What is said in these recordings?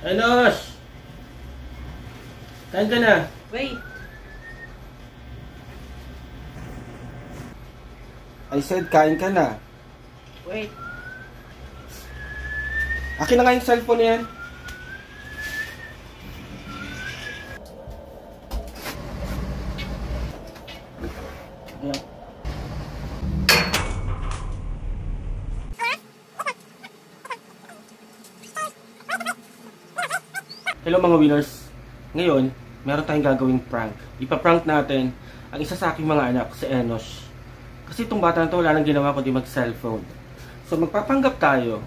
Enos! Kain ka na. Wait. I said, kain ka na. Wait. Akin na nga yung cellphone yan. Ayan. Hello mga winners. Ngayon, meron tayong gagawing prank. Ipa-prank natin ang isa sa aking mga anak, si Enos. Kasi itong bata na ito, wala nang ginawa kundi mag-cellphone. So magpapanggap tayo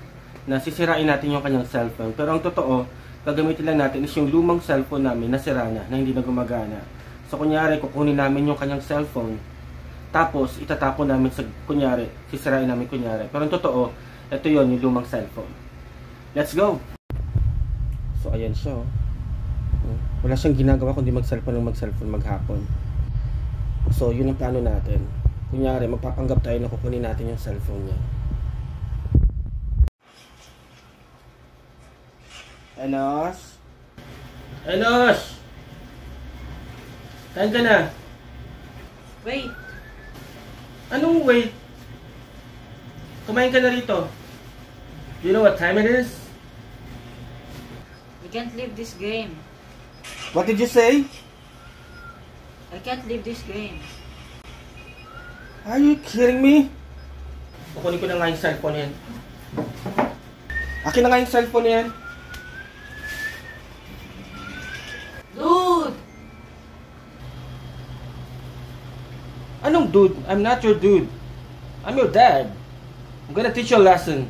na sisirain natin yung kanyang cellphone. Pero ang totoo, gagamitin lang natin is yung lumang cellphone namin na sira na hindi na gumagana. So kunyari, kukunin namin yung kanyang cellphone. Tapos itatapon namin sa, kunyari, sisirain namin kunyari. Pero ang totoo, ito yon yung lumang cellphone. Let's go! So ayan siya, oh. Wala siyang ginagawa kundi mag-cellphone maghapon. So yun ang plano natin. Kunyari, magpapanggap tayo na kukunin natin yung cellphone niya. Enos? Enos! Kain ka na. Wait. Anong wait? Kumain ka na rito. Do you know what time it is? We can't leave this game. What did you say? I can't leave this game. Are you kidding me? Kukunin ko na nga yung cellphone yan. Akin na nga yung cellphone yan. Dude! Anong dude? I'm not your dude. I'm your dad. I'm gonna teach you a lesson.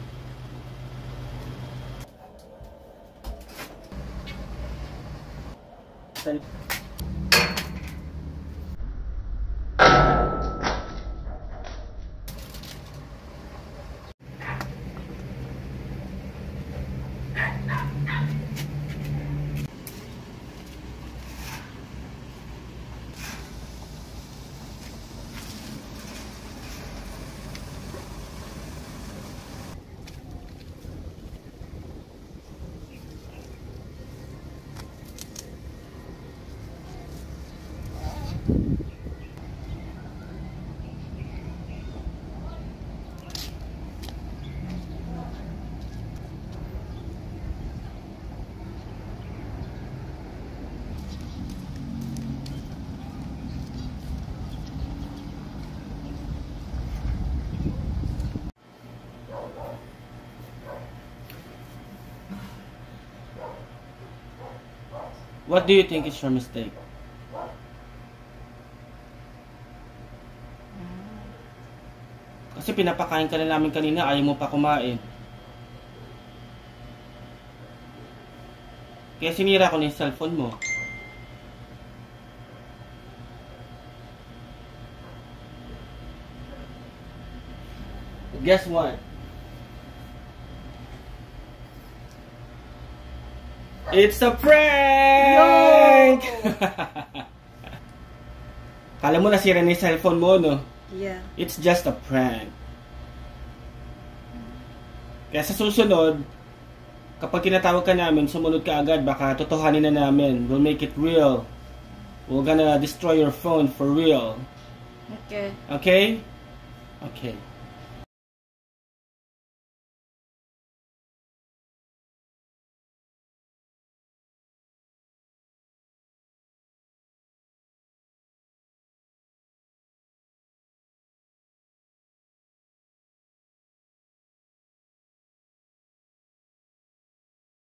What do you think is your mistake? Kasi pinapakain ka na namin kanina, ayaw mo pa kumain. Kaya sinira ko na yung cellphone mo. But guess what? It's a prank! No! Kala mo nasira na yung cellphone mo, no? Yeah. It's just a prank. Kaya sa susunod, kapag kinatawag ka namin, sumunod ka agad, baka totohanin na namin. We'll make it real. We're gonna destroy your phone for real. Okay. Okay? Okay.